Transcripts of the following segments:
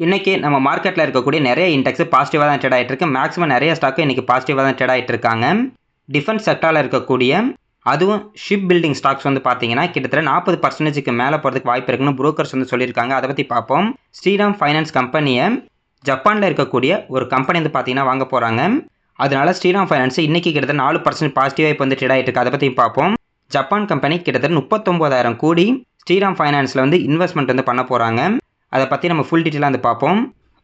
இன்னைக்கு நம்ம மார்க்கெட்டில் இருக்கக்கூடிய நிறைய இண்டெக்ஸ் பாசிட்டிவாக தான் ட்ரேட் ஆகிட்டு இருக்கு. மேக்ஸிமம் நிறைய ஸ்டாக்கு இன்னைக்கு பாசிட்டிவாக தான் ட்ரேட் ஆகிட்டு இருக்காங்க. டிஃபென்ஸ் செக்டாரில் இருக்கக்கூடிய அதுவும் ஷிப் பில்டிங் ஸ்டாக்ஸ் வந்து பார்த்தீங்கன்னா கிட்டத்தட்ட 40% மேலே போகிறதுக்கு வாய்ப்பு இருக்குன்னு புரோக்கர்ஸ் வந்து சொல்லியிருக்காங்க. அதை பற்றி பார்ப்போம். ஸ்ரீராம் ஃபைனான்ஸ் கம்பெனியை ஜப்பானில் இருக்கக்கூடிய ஒரு கம்பெனி வந்து பார்த்தீங்கன்னா வாங்க போகிறாங்க. அதனால ஸ்ரீராம் ஃபைனான்ஸ் இன்னைக்கு கிட்டத்தட்ட 4% பாசிட்டிவாக இப்போ வந்து ட்ரேட் ஆகிட்டு இருக்கு. அதை பற்றி பார்ப்போம். ஜப்பான் கம்பெனி கிட்டத்தட்ட 39,000 கோடி ஸ்ரீராம் ஃபைனான்ஸில் வந்து இன்வெஸ்ட்மெண்ட் வந்து பண்ண போகிறாங்க. அதை பற்றி நம்ம ஃபுல் டீட்டெயிலாக வந்து பார்ப்போம்.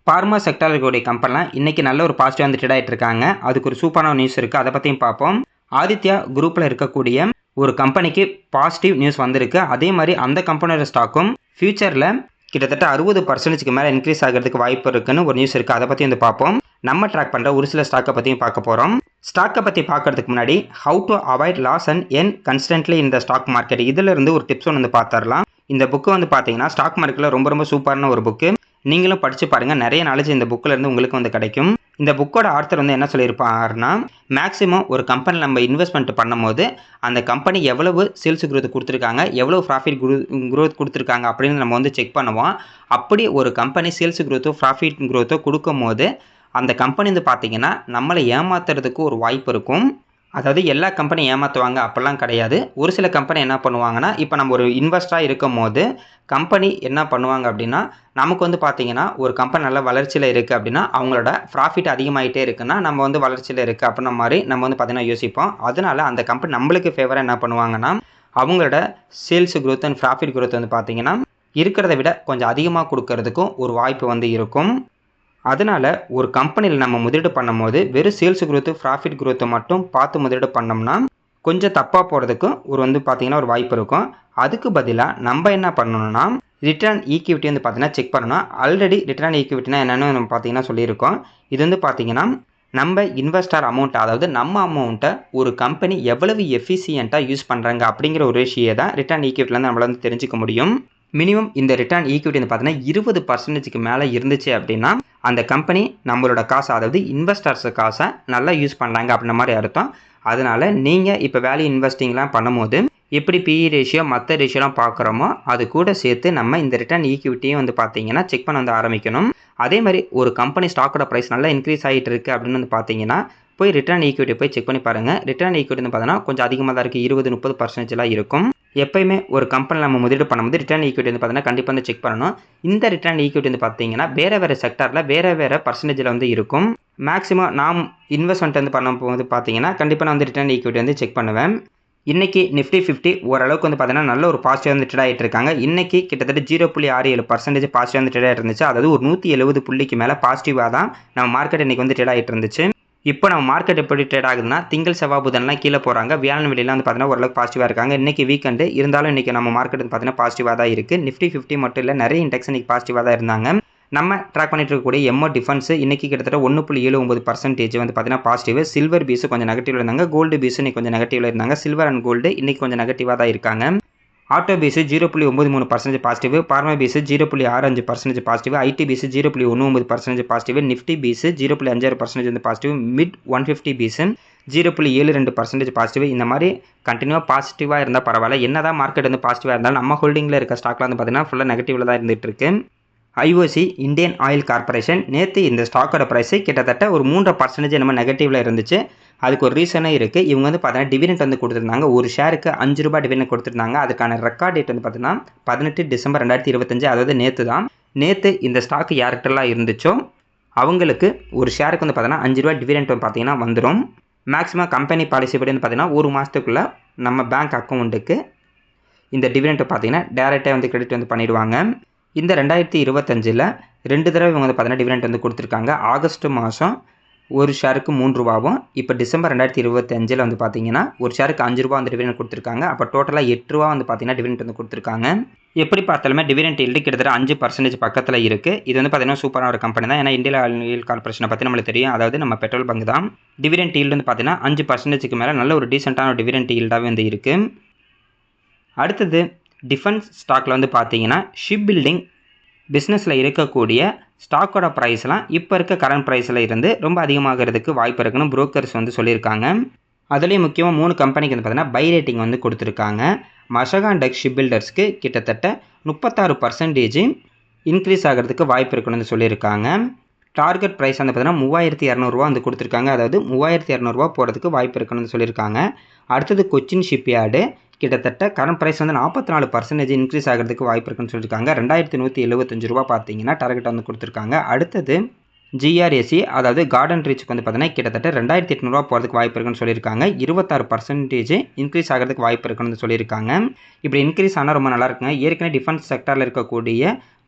ஃபார்மா செக்டாரில் இருக்கக்கூடிய கம்பெனிலாம் இன்றைக்கி நல்ல ஒரு பாசிட்டிவ் வந்து ட்ரேட் ஆகிட்டு இருக்காங்க. அதுக்கு ஒரு சூப்பரான நியூஸ் இருக்குது. அதை பற்றியும் பார்ப்போம். ஆதித்யா குரூப்பில் இருக்கக்கூடிய ஒரு கம்பெனிக்கு பாசிட்டிவ் நியூஸ் வந்திருக்கு. அதே மாதிரி அந்த கம்பெனியோட ஸ்டாக்கும் ஃபியூச்சரில் கிட்டத்தட்ட 60% மேலே இன்க்ரீஸ் ஆகிறதுக்கு வாய்ப்பு இருக்குன்னு ஒரு நியூஸ் இருக்குது. அதை பற்றி வந்து பார்ப்போம். நம்ம ட்ராக் பண்ணுற ஒரு சில ஸ்டாக்கை பற்றியும் பார்க்க போகிறோம். ஸ்டாக்கை பற்றி பார்க்கறதுக்கு முன்னாடி how to avoid loss and என் கன்ஸ்டன்ட்லி இந்த ஸ்டாக் மார்க்கெட் இதிலிருந்து ஒரு டிப்ஸ் ஒன்று வந்து பார்த்துடலாம். இந்த புக்கு வந்து பார்த்தீங்கன்னா ஸ்டாக் மார்க்கெட்டில் ரொம்ப சூப்பரான ஒரு புக்கு. நீங்களும் படித்து பாருங்கள். நிறைய நாலேஜ் இந்த புக்கில் இருந்து உங்களுக்கு வந்து கிடைக்கும். இந்த புக்கோட ஆர்த்தர் வந்து என்ன சொல்லியிருப்பாருன்னா, மேக்ஸிமம் ஒரு கம்பெனி நம்ம இன்வெஸ்ட்மெண்ட் பண்ணும்போது அந்த கம்பெனி எவ்வளவு சேல்ஸ் குரோத் கொடுத்துருக்காங்க, எவ்வளவு ப்ராஃபிட் குரோத் கொடுத்துருக்காங்க அப்படின்னு நம்ம வந்து செக் பண்ணுவோம். அப்படி ஒரு கம்பெனி சேல்ஸ் குரோத்தோ ப்ராஃபிட் குரோத்தோ கொடுக்கும் போது அந்த கம்பெனி வந்து பார்த்தீங்கன்னா நம்மளை ஏமாத்துறதுக்கு ஒரு வாய்ப்பு இருக்கும். அதாவது எல்லா கம்பெனியும் ஏமாற்றுவாங்க அப்படிலாம் கிடையாது. ஒரு சில கம்பெனி என்ன பண்ணுவாங்கன்னா, இப்போ நம்ம ஒரு இன்வெஸ்டராக இருக்கும் போது கம்பெனி என்ன பண்ணுவாங்க அப்படின்னா, நமக்கு வந்து பார்த்தீங்கன்னா ஒரு கம்பெனி நல்ல வளர்ச்சியில் இருக்குது அப்படின்னா அவங்களோட ப்ராஃபிட் அதிகமாகிட்டே இருக்குன்னா நம்ம வந்து வளர்ச்சியில் இருக்குது அப்படின்ற மாதிரி நம்ம வந்து பார்த்தீங்கன்னா யோசிப்போம். அதனால அந்த கம்பெனி நம்மளுக்கு ஃபேவராக என்ன பண்ணுவாங்கன்னா, அவங்களோட sales growth and profit growth வந்து பார்த்தீங்கன்னா இருக்கிறத விட கொஞ்சம் அதிகமாக கொடுக்கறதுக்கும் ஒரு வாய்ப்பு வந்து இருக்கும். அதனால் ஒரு கம்பெனியில் நம்ம முதலீடு பண்ணும்போது வெறும் சேல்ஸ் குரோத்து ப்ராஃபிட் குரோத்தை மட்டும் பார்த்து முதலீடு பண்ணோம்னா கொஞ்சம் தப்பாக போகிறதுக்கும் வந்து பார்த்திங்கன்னா ஒரு வாய்ப்பு இருக்கும். அதுக்கு பதிலாக நம்ம என்ன பண்ணணும்னா ரிட்டர்ன் ஈக்விட்டி வந்து பார்த்திங்கன்னா செக் பண்ணணும். ஆல்ரெடி ரிட்டர்ன் ஈக்விட்டினா என்னென்னு நம்ம பார்த்திங்கன்னா சொல்லியிருக்கோம். இது வந்து பார்த்திங்கன்னா நம்ம இன்வெஸ்டர் அமௌண்ட், அதாவது நம்ம அமௌண்ட்டை ஒரு கம்பெனி எவ்வளவு எஃபிஷியண்ட்டாக யூஸ் பண்ணுறாங்க அப்படிங்கிற ஒரு விஷயம் தான் ரிட்டர்ன் ஈக்விட்டிலேருந்து நம்மளால் வந்து தெரிஞ்சுக்க முடியும். மினிமம் இந்த ரிட்டர்ன் ஈக்விட்டி வந்து பார்த்தீங்கன்னா 20% மேலே இருந்துச்சு அப்படின்னா அந்த கம்பெனி நம்மளோட காசை, அதாவது இன்வெஸ்டர்ஸ் காசை நல்லா யூஸ் பண்ணுறாங்க அப்படின்ற மாதிரி அர்த்தம். அதனால் நீங்கள் இப்போ வேல்யூ இன்வெஸ்டிங்லாம் பண்ணும்போது எப்படி பிஇ ரேஷியோ மற்ற ரேஷியோலாம் பார்க்குறோமோ அது கூட சேர்த்து நம்ம இந்த ரிட்டர்ன் ஈக்விட்டியும் வந்து பார்த்தீங்கன்னா செக் பண்ண வந்து ஆரம்பிக்கணும். அதே மாதிரி ஒரு கம்பெனி ஸ்டாக்கோட ப்ரைஸ் நல்லா இன்க்ரீஸ் ஆகிட்டு இருக்குது அப்படின்னு வந்து பார்த்தீங்கன்னா போய் ரிட்டர்ன் ஈக்விட்டி போய் செக் பண்ணி பாருங்கள். ரிட்டர்ன் ஈக்விட்டி வந்து பார்த்தீங்கன்னா கொஞ்சம் அதிகமாக தான் இருக்குது. 20-30% இருக்கும். எப்பயுமே ஒரு கம்பெனி நம்ம முதலீடு பண்ணும்போது ரிட்டர்ன் ஈக்விட்டி வந்து பார்த்தீங்கன்னா கண்டிப்பாக வந்து செக் பண்ணணும். இந்த ரிட்டர்ன் ஈக்விட்டி வந்து பார்த்தீங்கன்னா வேறு செக்டாரில் வேறு பர்சன்டேஜில் வந்து இருக்கும். மேக்ஸிமம் நாம் இன்வெஸ்ட்மெண்ட் வந்து பண்ணும்போது பார்த்தீங்கன்னா கண்டிப்பாக நான் வந்து ரிட்டர்ன் ஈக்விட்டி வந்து செக் பண்ணுவேன். இன்றைக்கி நிஃப்டி 50 ஓரளவுக்கு வந்து பார்த்தீங்கன்னா நல்ல ஒரு பாசிட்டிவ் வந்து ட்ரேட் ஆகிட்டு இருக்காங்க. இன்றைக்கி கிட்டத்தட்ட 0.67% பாசிட்டிவ் வந்து ட்ரேட் ஆகிட்டு இருந்துச்சு. அதாவது ஒரு 170 புள்ளிக்கு மேலே பாசிட்டிவாக தான் நம்ம மார்க்கெட் இன்றைக்கி வந்து ட்ரேட் ஆகிட்டு இருந்துச்சு. இப்போ நம்ம மார்க்கெட் எப்படி ட்ரேட் ஆகுதுன்னா திங்கள் செவ்வாய் புதன்லாம் கீழே போகிறாங்க. வியாழன் வெளியெல்லாம் வந்து பார்த்தீங்கன்னா ஓரளவுக்கு பாசிட்டிவாக இருக்காங்க. இன்றைக்கி வீக்கெண்டு இருந்தாலும் இன்றைக்கி நம்ம மார்க்கெட் வந்து பார்த்தீங்கன்னா பாசிட்டிவாக தான் இருக்குது. நிஃப்டி 50 மட்டும் இல்லை, நிறைய இண்டெக்ஸ் இன்றைக்கி பாசிட்டிவாக தான் இருந்தாங்க. நம்ம ட்ராக் பண்ணிட்டு இருக்கக்கூடிய எம்ஓ டிஃபென்ஸ் இன்றைக்கி கிட்டத்தட்ட 1.79% வந்து பார்த்தீங்கன்னா பாசிட்டிவ். சில்வர் பீஸு கொஞ்சம் நெகட்டிவ்ல இருந்தாங்க. கோல்டு பீஸு இன்றைக்கி கொஞ்சம் நெகட்டிவ்ல இருந்தாங்க. சில்வர் அண்ட் கோல்டு இன்றைக்கி கொஞ்சம் நெகட்டிவாக தான் இருக்காங்க. ஆட்டோ பீஸு 0.93% பாசிட்டிவ். பார்மா பீஸு 0.65% பாசிட்டிவ். ஐடி பீஸு 0.19% பாசிட்டிவ். நிஃப்டி பீஸு 0.56% வந்து பாசிட்டிவ். Mid 150 piece 0.72% positive. இந்த மாதிரி கண்டினியூவாக பாசிட்டிவாக இருந்தால் பரவாயில்ல. என்ன தான் மார்க்கெட் வந்து பாசிட்டிவாக இருந்தாலும் நம்ம ஹோல்டிங்கில் இருக்க ஸ்டாக்லாம் வந்து பார்த்தீங்கன்னா ஃபுல்லாக நெகட்டிவில் தான் இருந்துகிட்டு இருக்கு. ஐஓசி இந்தியன் ஆயில் கார்பரேஷன் நேற்று இந்த ஸ்டாக்கோட ப்ரைஸு கிட்டத்தட்ட ஒரு 3% நம்ம நெகட்டிவில் இருந்துச்சு. அதுக்கு ஒரு ரீசனே இருக்குது. இவங்க வந்து பார்த்தீங்கன்னா டிவிடெண்ட் வந்து கொடுத்துருந்தாங்க. ஒரு ஷேருக்கு ₹5 டிவிடெண்ட் கொடுத்துருந்தாங்க. அதுக்கான ரெக்கார்ட் டேட் வந்து பார்த்தீங்கன்னா 18 டிசம்பர் 2025, அதாவது நேற்று தான். நேற்று இந்த ஸ்டாக்கு யார்கிட்டலாம் இருந்துச்சோ அவங்களுக்கு ஒரு ஷேருக்கு வந்து பார்த்தீங்கன்னா ₹5 டிவிடெண்ட் வந்து பார்த்தீங்கன்னா வந்துடும். மேக்ஸிமம் கம்பெனி பாலிசி படி வந்து பார்த்தீங்கன்னா ஒரு மாதத்துக்குள்ளே நம்ம பேங்க் அக்கௌண்ட்டுக்கு இந்த டிவிடெண்ட்டை பார்த்தீங்கன்னா டேரெக்டாக வந்து கிரெடிட் வந்து பண்ணிவிடுவாங்க. இந்த 2025 2 தடவை இவங்க வந்து பார்த்தீங்கன்னா டிவிடெண்ட் வந்து கொடுத்துருக்காங்க. ஆகஸ்ட் மாதம் ஒரு ஷேருக்கு ₹3, இப்போ டிசம்பர் 2025 வந்து பார்த்தீங்கன்னா ஒரு ஷேருக்கு ₹5 வந்து டிவிடெண்ட் கொடுத்துருக்காங்க. அப்போ டோட்டலாக ₹8 வந்து பார்த்தீங்கன்னா டிவிடெண்ட் வந்து கொடுத்துருக்காங்க. எப்படி பார்த்தாலுமே டிவிடெண்ட் ஈல்டு கிட்டத்தட்ட 5% பக்கத்தில் இருக்குது. இது வந்து பார்த்தீங்கன்னா சூப்பரான ஒரு கம்பெனி தான். ஏன்னா இந்தியன் ஆயில் கார்பரேஷனை பற்றி நம்மளுக்கு தெரியும். அதாவது நம்ம பெட்ரோல் பங்க் தான். டிவிடெண்ட் ஈல்டு வந்து பார்த்தீங்கன்னா 5%க்கு மேலே நல்ல ஒரு டீசெண்டான ஒரு டிவிடெண்ட் ஈல்டாகவே வந்து இருக்குது. அடுத்தது டிஃபென்ஸ் ஸ்டாக்கில் வந்து பார்த்தீங்கன்னா ஷிப் பில்டிங் பிஸ்னஸில் இருக்கக்கூடிய ஸ்டாக்கோட ப்ரைஸ்லாம் இப்போ இருக்க கரண்ட் ப்ரைஸில் இருந்து ரொம்ப அதிகமாகிறதுக்கு வாய்ப்பு இருக்குன்னு புரோக்கர்ஸ் வந்து சொல்லியிருக்காங்க. அதுலேயும் முக்கியமாக 3 கம்பெனிக்கு வந்து பார்த்தீங்கன்னா பை ரேட்டிங் வந்து கொடுத்துருக்காங்க. மஷகான் டெக் ஷிப் பில்டர்ஸ்க்கு கிட்டத்தட்ட 36% இன்க்ரீஸ் ஆகிறதுக்கு வாய்ப்பு இருக்குன்னு சொல்லியிருக்காங்க. டார்கெட் ப்ரைஸ் வந்து பார்த்தீங்கன்னா 3200 வந்து கொடுத்துருக்காங்க. அதாவது 3200 போகிறதுக்கு வாய்ப்பு இருக்குன்னு சொல்லியிருக்காங்க. அடுத்தது கொச்சின் ஷிப்யார்டு கிட்டத்தட்ட கரண்ட் ப்ரைஸ் வந்து 44% இன்க்ரீஸ் ஆகிறதுக்கு வாய்ப்பு இருக்குன்னு சொல்லியிருக்காங்க. 2175 பார்த்தீங்கன்னா டார்கெட் வந்து கொடுத்துருக்காங்க. அடுத்தது ஜிஆர்எஸ்சி அதாவது கார்டன் ரீச்சுக்கு வந்து பார்த்தீங்கன்னா கிட்டத்தட்ட 2800 போகிறதுக்கு வாய்ப்பு இருக்குன்னு சொல்லியிருக்காங்க. 26% இன்க்ரீஸ் ஆகிறதுக்கு வாய்ப்பு இருக்குன்னு சொல்லியிருக்காங்க. இப்படி இன்க்ரீஸ் ஆனால் ரொம்ப நல்லா இருக்குங்க. ஏற்கனவே டிஃபென்ஸ் செக்டாரில் இருக்கக்கூடிய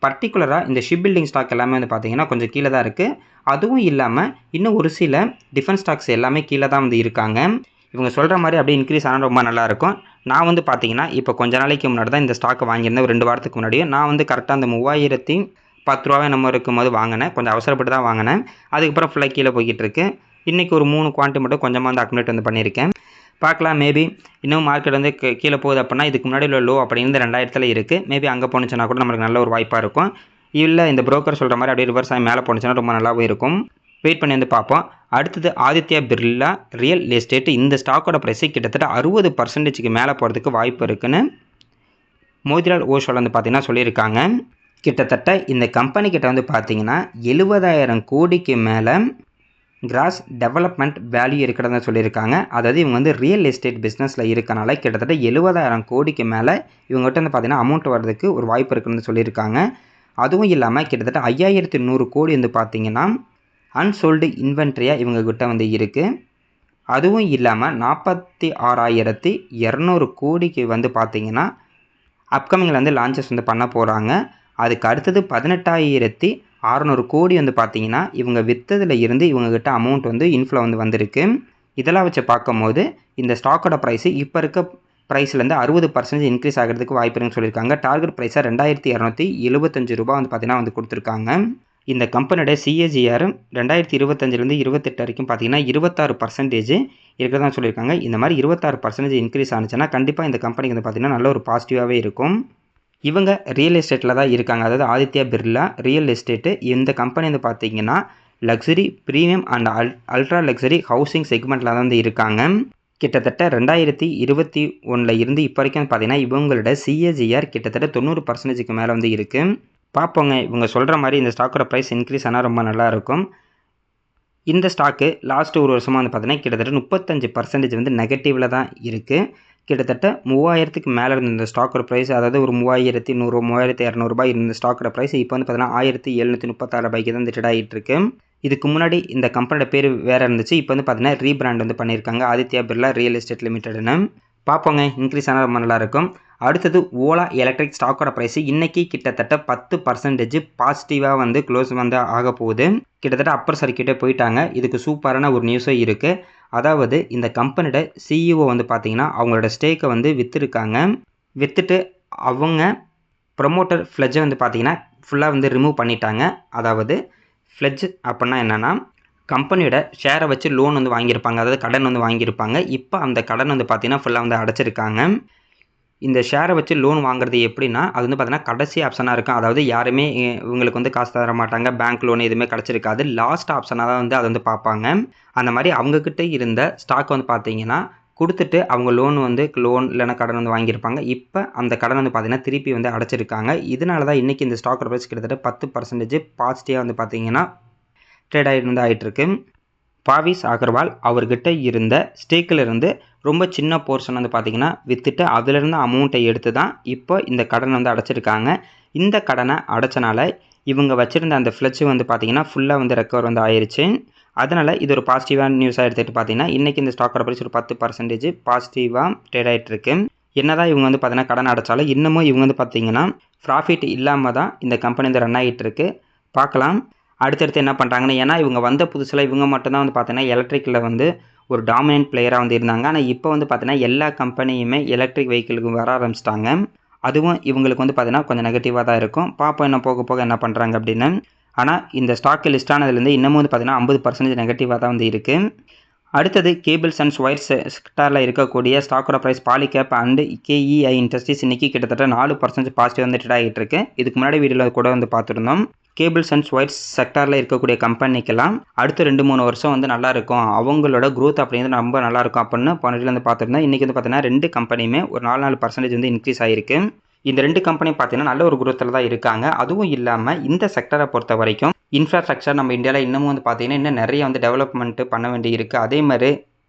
பர்டிகுலராக இந்த ஷிப் பில்டிங் ஸ்டாக் எல்லாமே வந்து பார்த்தீங்கன்னா கொஞ்சம் கீழே தான் இருக்குது. அதுவும் இல்லாமல் இன்னும் ஒரு சில டிஃபென்ஸ் ஸ்டாக்ஸ் எல்லாமே கீழே தான் வந்து இருக்காங்க. இவங்க சொல்கிற மாதிரி அப்படியே இன்க்ரீஸ் ஆனால் ரொம்ப நல்லாயிருக்கும். நான் வந்து பார்த்தீங்கன்னா இப்போ கொஞ்ச நாளைக்கு முன்னாடி தான் இந்த ஸ்டாக்கை வாங்கியிருந்தேன். ஒரு 2 வாரத்துக்கு முன்னாடியே நான் வந்து கரெக்டாக அந்த 3010 நம்ம இருக்கும்போது வாங்கினேன். கொஞ்சம் அவசரப்பட்டு தான் வாங்கினேன். அதுக்கப்புறம் ஃபுல்லாக கீழே போய்கிட்டு இருக்கு. இன்றைக்கி ஒரு 3 குவான்டிட்டி மட்டும் கொஞ்சமாக வந்து அக்முலேட் வந்து பண்ணியிருக்கேன். பார்க்கலாம், மேபி இன்னும் மார்க்கெட் வந்து கீழே போகுது அப்படின்னா இதுக்கு முன்னாடி உள்ள லோ அப்படின்னு 2000 இருக்குது. மேபி அங்கே போணுச்சுன்னா கூட நம்மளுக்கு நல்ல ஒரு வாய்ப்பாக இருக்கும். இல்லை இந்த புரோக்கர் சொல்கிற மாதிரி அப்படியே ரிவர்ஸ் ஆகி மேலே போணுச்சுன்னா ரொம்ப நல்லாவும் இருக்கும். வெயிட் பண்ணி வந்து பார்ப்போம். அடுத்தது ஆதித்யா பிர்லா ரியல் எஸ்டேட். இந்த ஸ்டாக்கோட ப்ரைஸு கிட்டத்தட்ட 60% மேலே போகிறதுக்கு வாய்ப்பு இருக்குன்னு மோதிலால் ஓஷோவில் வந்து பார்த்தீங்கன்னா சொல்லியிருக்காங்க. கிட்டத்தட்ட இந்த கம்பெனி கிட்ட வந்து பார்த்தீங்கன்னா 70,000 கோடிக்கு மேலே கிராஸ் டெவலப்மெண்ட் வேல்யூ இருக்கிறதா சொல்லியிருக்காங்க. அதாவது இவங்க வந்து ரியல் எஸ்டேட் பிஸ்னஸில் இருக்கனால கிட்டத்தட்ட 70,000 கோடிக்கு மேலே இவங்ககிட்ட வந்து பார்த்தீங்கன்னா அமௌண்ட் வர்றதுக்கு ஒரு வாய்ப்பு இருக்குன்னு சொல்லியிருக்காங்க. அதுவும் இல்லாமல் கிட்டத்தட்ட 5100 கோடி வந்து பார்த்தீங்கன்னா அன்சோல்டு இன்வென்ட்ரியாக இவங்ககிட்ட வந்து இருக்குது. அதுவும் இல்லாமல் 46,200 கோடிக்கு வந்து பார்த்தீங்கன்னா அப்கமிங்கில் வந்து லான்ச்சஸ் வந்து பண்ண போகிறாங்க. அதுக்கு அடுத்தது 18,600 கோடி வந்து பார்த்தீங்கன்னா இவங்க விற்றதில் இருந்து இவங்ககிட்ட அமௌண்ட் வந்து இன்ஃப்ளோ வந்து வந்திருக்கு. இதெல்லாம் வச்சு பார்க்கும்போது இந்த ஸ்டாக்கோட ப்ரைஸு இப்போ இருக்க ப்ரைஸ்லேருந்து 60% இன்க்ரீஸ் ஆகிறதுக்கு வாய்ப்பு இருக்குன்னு சொல்லியிருக்காங்க. டார்கெட் ப்ரைஸாக 2275 ரூபா வந்து பார்த்தீங்கன்னா வந்து கொடுத்துருக்காங்க. இந்த கம்பெனியோட சிஏஜிஆர் 2025லேருந்து 28 வரைக்கும் பார்த்தீங்கன்னா 26% இருக்கிறதா சொல்லியிருக்காங்க. இந்த மாதிரி 26% இன்க்ரீஸ் ஆனிச்சுன்னா கண்டிப்பாக இந்த கம்பெனிக்கு வந்து பார்த்தீங்கன்னா நல்ல ஒரு பாசிட்டிவாகவே இருக்கும். இவங்க ரியல் எஸ்டேட்டில் தான் இருக்காங்க. அதாவது ஆதித்யா பிர்லா ரியல் எஸ்டேட்டு. இந்த கம்பெனி வந்து பார்த்தீங்கன்னா luxury, premium and ultra luxury housing செக்மெண்ட்டில் தான் வந்து இருக்காங்க. கிட்டத்தட்ட 2021 இருந்து இப்போ வரைக்கும் பார்த்தீங்கன்னா இவங்களோட சிஏஜிஆர் கிட்டத்தட்ட 90%க்கு மேலே வந்து இருக்குது. பார்ப்போங்க, இவங்க சொல்கிற மாதிரி இந்த ஸ்டாக்கோட ப்ரைஸ் இன்க்ரீஸ் ஆனால் ரொம்ப நல்லாயிருக்கும். இந்த ஸ்டாக்கு லாஸ்ட்டு ஒரு வருஷமாக வந்து பார்த்தீங்கன்னா கிட்டத்தட்ட 35% வந்து நெகட்டிவில் தான் இருக்குது. கிட்டத்தட்ட 3000க்கு மேலே இருந்த இந்த ஸ்டாக்கோட ப்ரைஸ், அதாவது ஒரு 3100 3200 இருந்த ஸ்டாக்கோட ப்ரைஸ் இப்போ வந்து பார்த்தீங்கன்னா 1736 தான் ட்ரேட் ஆகிட்டு இருக்கு. இதுக்கு முன்னாடி இந்த கம்பெனியோட பேர் வேறு இருந்துச்சு. இப்போ வந்து பார்த்தீங்கன்னா ரீபிராண்ட் வந்து பண்ணியிருக்காங்க ஆதித்யா பிர்லா ரியல் எஸ்டேட் லிமிடெட்னு. பார்ப்போங்க, இன்க்ரீஸ் ஆனால் ரொம்ப நல்லாயிருக்கும். அடுத்தது ஓலா எலக்ட்ரிக் ஸ்டாக்கோட ப்ரைஸு இன்றைக்கி கிட்டத்தட்ட 10% பாசிட்டிவாக வந்து க்ளோஸ் வந்து ஆக போகுது. கிட்டத்தட்ட அப்பர் சர்க்கியூட்டே போயிட்டாங்க. இதுக்கு சூப்பரான ஒரு நியூஸும் இருக்குது. அதாவது இந்த கம்பெனியோட சிஇஓ வந்து பார்த்தீங்கன்னா அவங்களோட ஸ்டேக்கை வந்து விற்றுருக்காங்க. விற்றுட்டு அவங்க ப்ரொமோட்டர் ஃப்ளெட்ஜை வந்து பார்த்தீங்கன்னா ஃபுல்லாக வந்து ரிமூவ் பண்ணிட்டாங்க. அதாவது ஃப்ளெட்ஜ் அப்படின்னா என்னென்னா கம்பெனியோட ஷேரை வச்சு லோன் வந்து வாங்கியிருப்பாங்க, அதாவது கடன் வந்து வாங்கியிருப்பாங்க. இப்போ அந்த கடன் வந்து பார்த்தீங்கன்னா ஃபுல்லாக வந்து அடைச்சிருக்காங்க. இந்த ஷேரை வச்சு லோன் வாங்குறது எப்படின்னா அது வந்து பார்த்தீங்கன்னா கடைசி ஆப்ஷனாக இருக்கும். அதாவது யாருமே இவங்களுக்கு வந்து காசு தர மாட்டாங்க, பேங்க் லோன் எதுவுமே கிடச்சிருக்காது. லாஸ்ட் ஆப்ஷனாக தான் வந்து அதை வந்து பார்ப்பாங்க. அந்த மாதிரி அவங்கக்கிட்ட இருந்த ஸ்டாக் வந்து பார்த்தீங்கன்னா கொடுத்துட்டு அவங்க லோன் இல்லைனா கடன் வந்து வாங்கியிருப்பாங்க. இப்போ அந்த கடன் வந்து பார்த்தீங்கன்னா திருப்பி வந்து அடைச்சிருக்காங்க. இதனால தான் இன்றைக்கி இந்த ஸ்டாக் ப்ரைஸ் கிட்டத்தட்ட 10% பாசிட்டிவாக வந்து பார்த்தீங்கன்னா ட்ரேட் ஆகிட்டு வந்து ஆகிட்டுருக்கு. பாவிஸ் அகர்வால் அவர்கிட்ட இருந்த ஸ்டேக்கில் இருந்து ரொம்ப சின்ன போர்ஷன் வந்து பார்த்திங்கன்னா விற்றுட்டு அதிலிருந்து அமௌண்ட்டை எடுத்து தான் இப்போ இந்த கடனை வந்து அடைச்சிருக்காங்க. இந்த கடனை அடைச்சனால இவங்க வச்சுருந்த அந்த ஃப்ளெட்ஜ் வந்து பார்த்திங்கன்னா ஃபுல்லாக வந்து ரெக்கவர் வந்து ஆயிடுச்சு. அதனால் இது ஒரு பாசிட்டிவான நியூஸாக எடுத்துகிட்டு பார்த்தீங்கன்னா இன்றைக்கி இந்த ஸ்டாக்கோட ப்ரைஸ் ஒரு 10% பாசிட்டிவாக ட்ரேட் ஆகிட்டுருக்கு. என்னதான் இவங்க வந்து பார்த்தீங்கன்னா கடன் அடைச்சாலும் இன்னமும் இவங்க வந்து பார்த்திங்கன்னா ப்ராஃபிட் இல்லாமல் தான் இந்த கம்பெனி வந்து ரன் ஆகிட்டுருக்கு. பார்க்கலாம் அடுத்தடுத்து என்ன பண்ணுறாங்கன்னு. ஏன்னா இவங்க வந்த புதுசில் இவங்க மட்டும்தான் வந்து பார்த்தீங்கன்னா எலக்ட்ரிக்கில் வந்து ஒரு டாமினன்ட் பிளேயராக வந்து இருந்தாங்க. ஆனால் இப்போ வந்து பார்த்தீங்கன்னா எல்லா கம்பெனியுமே எலக்ட்ரிக் வெஹிக்கிளுக்கு வர ஆரம்பிச்சிட்டாங்க. அதுவும் இவங்களுக்கு வந்து பார்த்தீங்கன்னா கொஞ்சம் நெகட்டிவாக தான் இருக்கும். பார்ப்போம் என்ன போக போக என்ன பண்ணுறாங்க அப்படின்னு. ஆனால் இந்த ஸ்டாக்கு லிஸ்ட் ஆனதுலேருந்து இன்னமும் வந்து பார்த்தீங்கன்னா 50% நெகட்டிவாக தான் வந்து இருக்குது. அடுத்தது கேபிள்ஸ் அண்ட் ஒயர்ஸ் செக்டாரில் இருக்கக்கூடிய ஸ்டாக்கோட price Polycab and KEI industries இன்றைக்கி கிட்டத்தட்ட 4% பாசிட்டிவ் வந்து ட்ரேட் ஆகிட்டு இருக்கு. இதுக்கு முன்னாடி வீடியோவில் கூட வந்து பார்த்துருந்தோம். கேபிள்ஸ் அண்ட் ஒயர்ஸ் செக்டாரில் இருக்கக்கூடிய கம்பெனிக்கெல்லாம் அடுத்த 2-3 வருஷம் வந்து நல்லாயிருக்கும், அவங்களோட க்ரோத் அப்படிங்கிறது ரொம்ப நல்லாயிருக்கும் அப்படின்னு போன வீடியோவில் வந்து பார்த்துருந்தோம். இன்றைக்கி வந்து பார்த்தீங்கன்னா 2 கம்பெனியுமே ஒரு 4% வந்து இன்க்ரீஸ் ஆகிருக்கு. இந்த 2 கம்பெனி பார்த்தீங்கன்னா நல்ல ஒரு குரோத்தில் தான் இருக்காங்க. அதுவும் இல்லாமல் இந்த செக்டரை பொறுத்த வரைக்கும் இன்ஃப்ராஸ்ட்ரக்சர் நம்ம இந்தியாவில் இன்னமும் வந்து பார்த்தீங்கன்னா இன்னும் நிறைய வந்து டெவலப்மெண்ட் பண்ண வேண்டி இருக்குது. அதே மாதிரி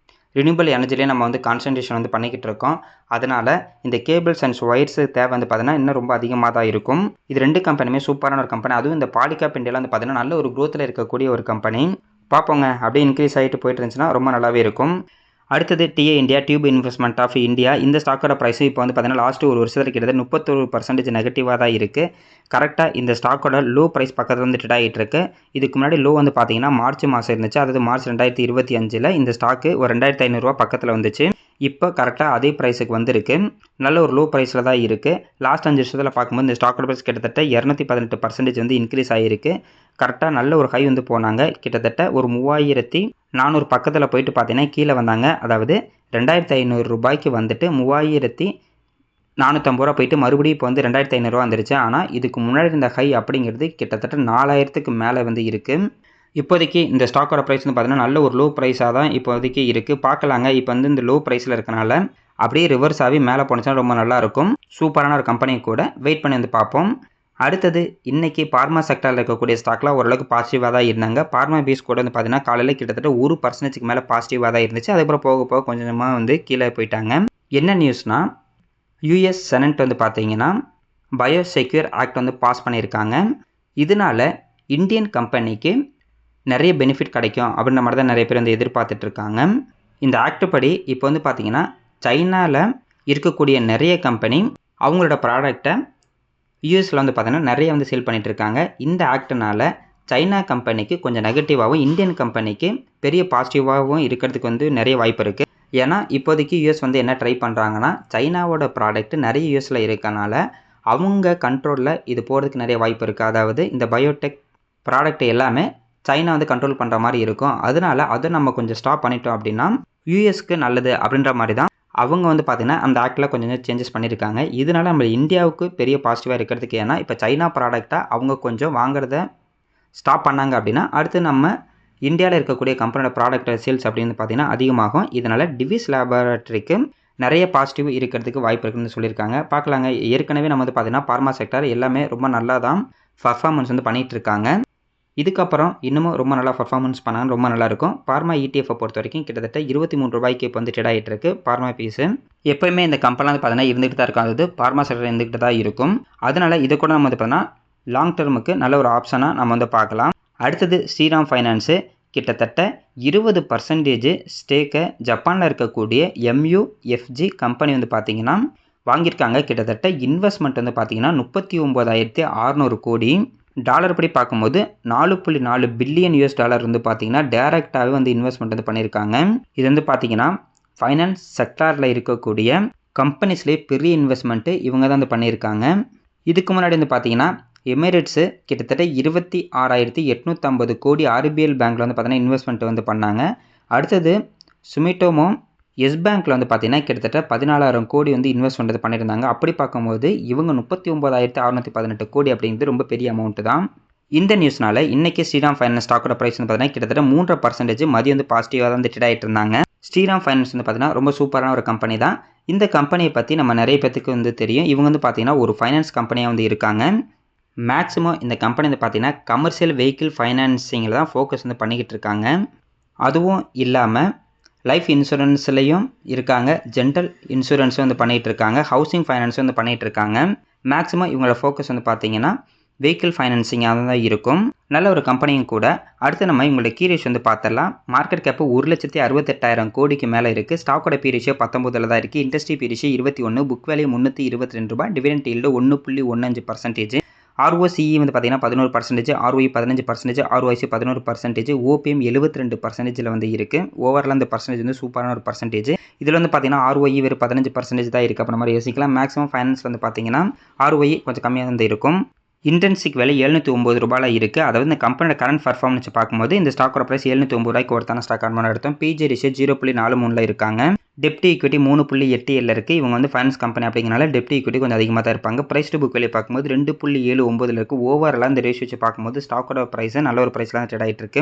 ரினியூபிள் எனர்ஜிலே நம்ம வந்து கான்சன்ட்ரேஷன் வந்து பண்ணிக்கிட்டு இருக்கோம். அதனால் இந்த கேபிள்ஸ் அண்ட் ஒயர்ஸ் தேவை வந்து பார்த்தீங்கன்னா இன்னும் ரொம்ப அதிகமாக தான் இருக்கும். இது 2 கம்பெனியுமே சூப்பரான ஒரு கம்பெனி. அதுவும் இந்த பாலிகாப் இந்தியாவில் வந்து பார்த்தீங்கன்னா நல்ல ஒரு குரோத்தில் இருக்கக்கூடிய ஒரு கம்பெனி. பார்ப்போங்க, அப்படியே இன்க்ரீஸ் ஆகிட்டு போயிட்டு இருந்துச்சுன்னா ரொம்ப நல்லாவே இருக்கும். அடுத்தது TA India tube investment of India. இந்த ஸ்டாக்கோட ப்ரைஸும் இப்போ வந்து பார்த்தீங்கன்னா லாஸ்ட் ஒரு வருஷத்தில் கிட்டத்தட்ட 31% நெகட்டிவாக தான் இருக்குது. கரெக்டாக இந்த ஸ்டாக்கோட லோ ப்ரைஸ் பக்கத்தில் வந்து ட்ரேட் ஆகிட்டு இருக்கு. இதுக்கு முன்னாடி லோ வந்து பார்த்தீங்கன்னா மார்ச் மாதம் இருந்துச்சு. அதாவது மார்ச் 2025 இந்த ஸ்டாக்கு ஒரு 2500 பக்கத்தில் வந்துச்சு. இப்போ கரெக்டாக அதே ப்ரைஸுக்கு வந்துருக்கு. நல்ல ஒரு லோ ப்ரைஸில் தான் இருக்குது. லாஸ்ட் 5 வருஷத்தில் பார்க்கும்போது இந்த ஸ்டாக்கோட ப்ரைஸ் கிட்டத்தட்ட 218% வந்து இன்க்ரீஸ் ஆகிருக்கு. கரெக்டாக நல்ல ஒரு ஹை வந்து போனாங்க. கிட்டத்தட்ட ஒரு 3400 பக்கத்தில் போயிட்டு பார்த்தீங்கன்னா கீழே வந்தாங்க. அதாவது 2500 ரூபாய்க்கு வந்துட்டு 3450 போயிட்டு மறுபடியும் இப்போ வந்து 2500 வந்துருச்சு. ஆனால் இதுக்கு முன்னாடி இருந்த ஹை அப்படிங்கிறது கிட்டத்தட்ட 4000க்கு மேலே வந்து இருக்குது. இப்போதைக்கு இந்த ஸ்டாக்கோட ப்ரைஸ் வந்து பார்த்தீங்கன்னா நல்ல ஒரு லோ ப்ரைஸாக தான் இப்போதைக்கு இருக்குது. பார்க்கலாங்க. இப்போ வந்து இந்த லோ ப்ரைஸில் இருக்கனால அப்படியே ரிவர்ஸ் ஆகி மேலே போனுச்சுன்னா ரொம்ப நல்லாயிருக்கும். சூப்பரான ஒரு கம்பெனி கூட வெயிட் பண்ணி வந்து பார்ப்போம். அடுத்தது இன்றைக்கி பார்மா செக்டரில் இருக்கக்கூடிய ஸ்டாக்லாம் ஓரளவுக்கு பாசிட்டிவாக தான் இருந்தாங்க. பார்மா பீஸ் கூட வந்து பார்த்தீங்கன்னா காலையில் கிட்டத்தட்ட 1% மேலே பாசிட்டிவாக தான் இருந்துச்சு. அதுக்கப்புறம் போக போக கொஞ்சமாக வந்து கீழே போயிட்டாங்க. என்ன நியூஸ்னால் யூஎஸ் செனட் வந்து பார்த்தீங்கன்னா பயோசெக்யூர் ஆக்ட் வந்து பாஸ் பண்ணியிருக்காங்க. இதனால் இந்தியன் கம்பெனிக்கு நிறைய பெனிஃபிட் கிடைக்கும் அப்படின்ற மாதிரி தான் நிறைய பேர் வந்து எதிர்பார்த்துட்ருக்காங்க. இந்த ஆக்ட் படி இப்போ வந்து பார்த்தீங்கன்னா சைனாவில் இருக்கக்கூடிய நிறைய கம்பெனி அவங்களோட ப்ராடக்டை யூஎஸில் வந்து பார்த்தீங்கன்னா நிறைய வந்து சேல் பண்ணிகிட்டு இருக்காங்க. இந்த ஆக்ட்னால சைனா கம்பெனிக்கு கொஞ்சம் நெகட்டிவாகவும் இந்தியன் கம்பெனிக்கு பெரிய பாசிட்டிவாகவும் இருக்கிறதுக்கு வந்து நிறைய வாய்ப்பு இருக்குது. ஏன்னா இப்போதைக்கு யூஎஸ் வந்து என்ன ட்ரை பண்ணுறாங்கன்னா சைனாவோட ப்ராடக்ட் நிறைய யூஎஸில் இருக்கனால அவங்க கண்ட்ரோலில் இது போகிறதுக்கு நிறைய வாய்ப்பு இருக்குது. அதாவது இந்த பயோடெக் ப்ராடக்ட் எல்லாமே சைனா வந்து கண்ட்ரோல் பண்ணுற மாதிரி இருக்கும். அதனால அதை நம்ம கொஞ்சம் ஸ்டாப் பண்ணிட்டோம் அப்படின்னா யூஎஸ்க்கு நல்லது அப்படின்ற மாதிரி தான் அவங்க வந்து பார்த்தீங்கன்னா அந்த ஆக்டில் கொஞ்சம் சேஞ்சஸ் பண்ணியிருக்காங்க. இதனால நம்ம இந்தியாவுக்கு பெரிய பாசிட்டிவாக இருக்கிறதுக்கு ஏன்னா இப்போ சைனா ப்ராடக்டாக அவங்க கொஞ்சம் வாங்குறத ஸ்டாப் பண்ணாங்க அப்படின்னா அடுத்து நம்ம இந்தியாவில் இருக்கக்கூடிய கம்பெனியோட ப்ராடக்ட் சேல்ஸ் அப்படின்னு பார்த்தீங்கன்னா அதிகமாகும். இதனால் டிவிஸ் லேபரேட்டரிக்கு நிறைய பாசிட்டிவ் இருக்கிறதுக்கு வாய்ப்பு இருக்குதுன்னு சொல்லியிருக்காங்க. பார்க்கலாங்க. ஏற்கனவே நம்ம வந்து பார்த்தீங்கன்னா பார்மா செக்டர் எல்லாமே ரொம்ப நல்லா தான் பர்ஃபார்மன்ஸ் வந்து பண்ணிகிட்டு இருக்காங்க. இதுக்கப்புறம் இன்னமும் ரொம்ப நல்லா பர்ஃபார்மன்ஸ் பண்ணாலும் ரொம்ப நல்லாயிருக்கும். பார்மா இடிஎஃப்பை பொறுத்த வரைக்கும் கிட்டத்தட்ட 23 ரூபாய்க்கு இப்போ வந்து ட்ரேட் ஆகிட்டு இருக்குது பார்மா பீஸு. எப்போயுமே இந்த கம்பெனிலாம் வந்து பார்த்தீங்கன்னா இருந்துகிட்டு தான் இருக்கும். அது பார்மா செக்டர் இருந்துகிட்டு தான் இருக்கும். அதனால் இதை கூட நம்ம வந்து பார்த்தீங்கன்னா லாங் டர்முக்கு நல்ல ஒரு ஆப்ஷனாக நம்ம வந்து பார்க்கலாம். அடுத்தது ஸ்ரீராம் ஃபைனான்ஸு கிட்டத்தட்ட 20% ஸ்டேக்கை ஜப்பானில் இருக்கக்கூடிய MUFG கம்பெனி வந்து பார்த்திங்கன்னா வாங்கியிருக்காங்க. கிட்டத்தட்ட இன்வெஸ்ட்மெண்ட் வந்து பார்த்திங்கன்னா 39,600 கோடி டாலர் படி பார்க்கும்போது 4.4 பில்லியன் US வந்து பார்த்திங்கன்னா டேரெக்டாகவே வந்து இன்வெஸ்ட்மெண்ட் வந்து பண்ணியிருக்காங்க. இது வந்து பார்த்திங்கன்னா ஃபைனான்ஸ் செக்டாரில் இருக்கக்கூடிய கம்பெனிஸ்லேயே பெரிய இன்வெஸ்ட்மெண்ட்டு இவங்க தான் வந்து பண்ணியிருக்காங்க. இதுக்கு முன்னாடி வந்து பார்த்திங்கன்னா எமிரேட்ஸு கிட்டத்தட்ட 26,850 கோடி RBL பேங்க்கில் வந்து பார்த்தீங்கன்னா இன்வெஸ்ட்மெண்ட் வந்து பண்ணாங்க. அடுத்தது சுமிட்டோமோ எஸ் பேங்க்கில் வந்து பார்த்தீங்கன்னா கிட்டத்தட்ட 14,000 கோடி வந்து இன்வெஸ்ட்மெண்ட் வந்து பண்ணியிருந்தாங்க. அப்படி பார்க்கும்போது இவங்க 39,618 கோடி அப்படிங்கிறது ரொம்ப பெரிய அமௌண்ட்டு தான். இந்த நியூஸ்னால இன்றைக்கி ஸ்ரீராம் ஃபைனான்ஸ் ஸ்டாக்கோட ப்ரைஸ் வந்து பார்த்தீங்கன்னா கிட்டத்தட்ட 3% மதியம் வந்து பாசிட்டிவாக தான் ட்ரேட் ஆகிட்டு இருந்தாங்க. ஸ்ரீராம் ஃபைனான்ஸ் வந்து பார்த்தீங்கன்னா ரொம்ப சூப்பரான ஒரு கம்பெனி தான். இந்த கம்பெனியை பற்றி நம்ம நிறைய பேத்துக்கு வந்து தெரியும். இவங்க வந்து பார்த்தீங்கன்னா ஒரு ஃபைனான்ஸ் கம்பெனியாக வந்து இருக்காங்க. மேக்ஸிமம் இந்த கம்பெனி வந்து பார்த்தீங்கன்னா கமர்ஷியல் வெஹிக்கிள் ஃபைனான்சிங்கில் தான் ஃபோக்கஸ் வந்து பண்ணிக்கிட்டு இருக்காங்க. அதுவும் இல்லாமல் லைஃப் இன்சூரன்ஸ்லேயும் இருக்காங்க, ஜென்ரல் இன்சூரன்ஸும் வந்து பண்ணிகிட்டு இருக்காங்க, ஹவுசிங் ஃபைனான்ஸும் வந்து பண்ணிகிட்டு இருக்காங்க. மேக்ஸிமம் இவங்களோட ஃபோக்கஸ் வந்து பார்த்தீங்கன்னா வெஹிக்கிள் ஃபைனான்சிங்காக தான் இருக்கும். நல்ல ஒரு கம்பெனியும் கூட. அடுத்து நம்ம இவங்களோட கீ ரேஷியோ வந்து பார்த்துடலாம். மார்க்கெட் கேப்பு 1,68,000 கோடிக்கு மேலே இருக்குது. ஸ்டாக்கோட பி ரேஷியோ 19 தான் இருக்குது. Industry B ratio 21, book value 322 ரூபாய், டிவிடெண்ட் ஈல்டு 1.15%. ROCE வந்து பார்த்தீங்கன்னா 11%, ROE 15%, ROIC 11%, OPM 72% வந்து இருக்குது. ஓவரால் அந்த பர்சன்டேஜ் வந்து சூப்பரான ஒரு பர்சன்டேஜ். இதில் வந்து பார்த்தீங்கன்னா ROE வெறும் 15% தான் இருக்குது. அப்புறம் மாதிரி யோசிக்கலாம். மேக்ஸிமம் ஃபைனான்ஸ் வந்து பார்த்தீங்கன்னா ROE கொஞ்சம் கம்மியாக வந்து இருக்கும். இன்டென்சிக் விலை 709 ரூபாயில் இருக்குது. அதாவது இந்த கம்பெனியோட கரண்ட் பர்ஃபார்மன்ஸ் பார்க்கும்போது இந்த ஸ்டாக்கோட ப்ரைஸ் 709 ரூபாய்க்கு ஒருத்தான ஸ்டாக் ஆன் எடுத்தோம். பிஜி ரேஷியோ 0.43 இருக்காங்க. டெப்ட் ஈக்விட்டி 3.87 இருக்குது. இவங்க வந்து ஃபைனான்ஸ் கம்பெனி அப்படிங்கிறனால டெப்ட் ஈக்விட்டி கொஞ்சம் அதிகமாக தான் இருப்பாங்க. ப்ரைஸ் டு புக் வேல்யூ பார்க்கும்போது 2.79 இருக்குது. ஓவராலாக இந்த ரேஷியோ வச்சு பார்க்கும்போது ஸ்டாக்கோட ப்ரைஸ் நல்ல ஒரு ப்ரைஸில் தான் ட்ரேட் ஆகிட்டு இருக்கு.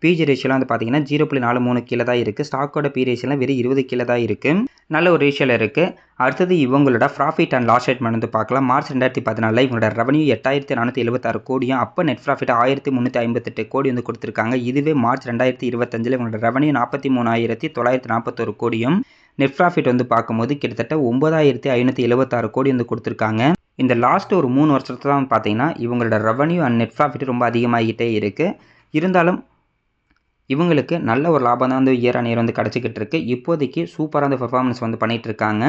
பிஜி ரேஷியோலாம் வந்து பார்த்தீங்கன்னா 0.43 கீழே தான் இருக்குது. ஸ்டாக்கோட பி ரேஷியோலாம் வெறும் 20 கீழே தான் இருக்குது. நல்ல ஒரு ரேஷியோவில் இருக்குது. அடுத்தது இவங்களோட ப்ராஃபிட் அண்ட் லாஸ் ஸ்டேட்மெண்ட் வந்து பார்க்கலாம். மார்ச் 2014 இவங்களோட ரெவன்யூ 8476 கோடியும் அப்போ நெட் ப்ராஃபிட் 1358 கோடி வந்து கொடுத்துருக்காங்க. இதுவே மார்ச் 2025 இவங்களோட ரெவன்யூ 43941 கோடியும் நெட் ப்ராஃபிட் வந்து பார்க்கும்போது கிட்டத்தட்ட 9576 கோடி வந்து கொடுத்துருக்காங்க. இந்த லாஸ்ட் ஒரு 3 வருஷத்துல தான் பார்த்தீங்கன்னா இவங்களோட ரெவன்யூ அண்ட் நெட் ப்ராஃபிட் ரொம்ப அதிகமாகிட்டே இருக்குது. இருந்தாலும் இவங்களுக்கு நல்ல ஒரு லாபம் தான் வந்து இயர் ஆன் இயர் வந்து கிடச்சிக்கிட்டு இருக்கு. இப்போதைக்கு சூப்பராக வந்து பெர்ஃபார்மன்ஸ் வந்து பண்ணிட்டு இருக்காங்க.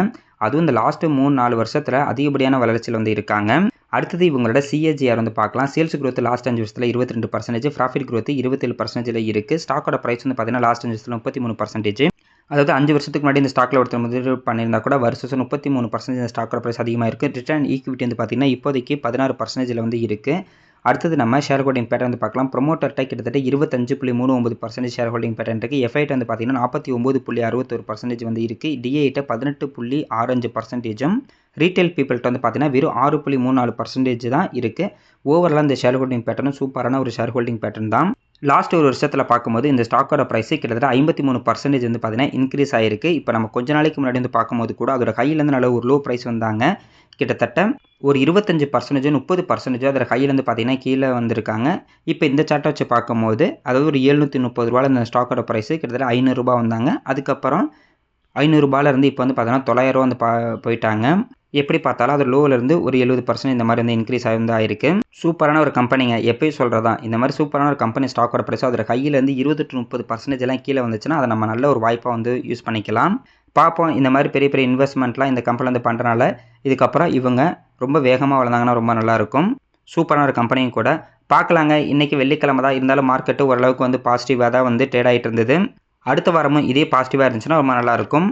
அதுவும் இந்த லாஸ்ட் 3-4 வருஷத்தில் அதிகப்படியான வளர்ச்சியில் வந்து இருக்காங்க. அடுத்தது இவங்களோட சிஏஜிஆர் வந்து பார்க்கலாம். சேல்ஸ் growth லாஸ்ட் 5 வருஷத்தில் 22%, ப்ராஃபிட் growth 27% இருக்குது. ஸ்டாக்கோட ப்ரைஸ் வந்து பார்த்தீங்கன்னா லாஸ்ட் 5 வருஷத்தில் 33%. அதாவது 5 வருஷத்துக்கு முன்னாடி இந்த ஸ்டாக்கில் ஒருத்தர் முதலீடு பண்ணியிருந்தா கூட வருஷம் 33% இந்த ஸ்டாக்கோட ப்ரைஸ் அதிகமாக இருக்குது. ரிட்டர்ன் ஈக்விட்டி வந்து பார்த்தீங்கன்னா இப்போதைக்கு 16% வந்து இருக்குது. அடுத்தது நம்ம ஷேர் ஹோல்டிங் பேட்டர்ன் வந்து பார்க்கலாம். ப்ரொமோட்டர்கிட்ட கிட்டத்தட்ட 25.39% ஷேர் ஹோல்டிங் பேட்டர்ன் இருக்குது. எஃப்ஐட்ட வந்து பார்த்தீங்கன்னா 49.61% வந்து இருக்குது. டிஐட்ட 18.65%. ரீட்டைல் பீப்பிள்கிட்ட வந்து பார்த்தீங்கன்னா வெறும் 6.34% தான் இருக்குது. ஓவராலாக இந்த ஷேர் ஹோல்டிங் பேட்டர்னும் சூப்பரான ஒரு ஷேர் ஹோல்டிங் பேட்டர்ன் தான். லாஸ்ட் ஒரு வருஷத்தில் பார்க்கும்போது இந்த ஸ்டாக்கோட ப்ரைஸ் கிட்டத்தட்ட 53% வந்து பார்த்தீங்கன்னா இன்க்ரீஸ் ஆகிருக்கு. இப்போ நம்ம கொஞ்ச நாளைக்கு முன்னாடி வந்து பார்க்கும்போது கூட அதோட கையிலேருந்து நல்ல ஒரு லோ ப்ரைஸ் வந்தாங்க. கிட்டத்தட்ட ஒரு 25%, 30% அதோட கையிலேருந்து பார்த்தீங்கன்னா கீழே வந்திருக்காங்க. இப்போ இந்த சார்ட்டை வச்சு பார்க்கும்போது அதாவது ஒரு 730 ரூபாயில் இந்த ஸ்டாக்கோட ப்ரைஸ் கிட்டத்தட்ட 500 ரூபா வந்தாங்க. அதுக்கப்புறம் 500 ரூபாயிலேருந்து இப்போ வந்து பார்த்தீங்கன்னா 900 ரூபா வந்து போயிட்டாங்க. எப்படி பார்த்தாலும் அது லோவிலேருந்து ஒரு 70% இந்த மாதிரி வந்து இன்க்ரீஸ் வந்து ஆயிருக்கு. சூப்பரான ஒரு கம்பெனிங்க. எப்பயும் சொல்கிறதா இந்த மாதிரி சூப்பரான ஒரு கம்பெனி ஸ்டாக்கோட ப்ரைஸோ அதோட கையிலேருந்து 20-30% எல்லாம் கீழே வந்துச்சுன்னா அதை நம்ம நல்ல ஒரு வாய்ப்பாக வந்து யூஸ் பண்ணிக்கலாம். பார்ப்போம். இந்த மாதிரி பெரிய பெரிய இன்வெஸ்ட்மெண்ட்லாம் இந்த கம்பெனியில் வந்து பண்ணுறனால இதுக்கப்புறம் இவங்க ரொம்ப வேகமாக வளர்ந்தாங்கன்னா ரொம்ப நல்லாயிருக்கும். சூப்பரான ஒரு கம்பெனியும் கூட பார்க்கலாங்க. இன்றைக்கி வெள்ளிக்கிழமை தான் இருந்தாலும் மார்க்கெட்டு ஓரளவுக்கு வந்து பாசிட்டிவாக தான் வந்து ட்ரேட் ஆகிட்டு இருந்தது. அடுத்த வாரமும் இதே பாசிட்டிவாக இருந்துச்சுன்னா ரொம்ப நல்லாயிருக்கும்.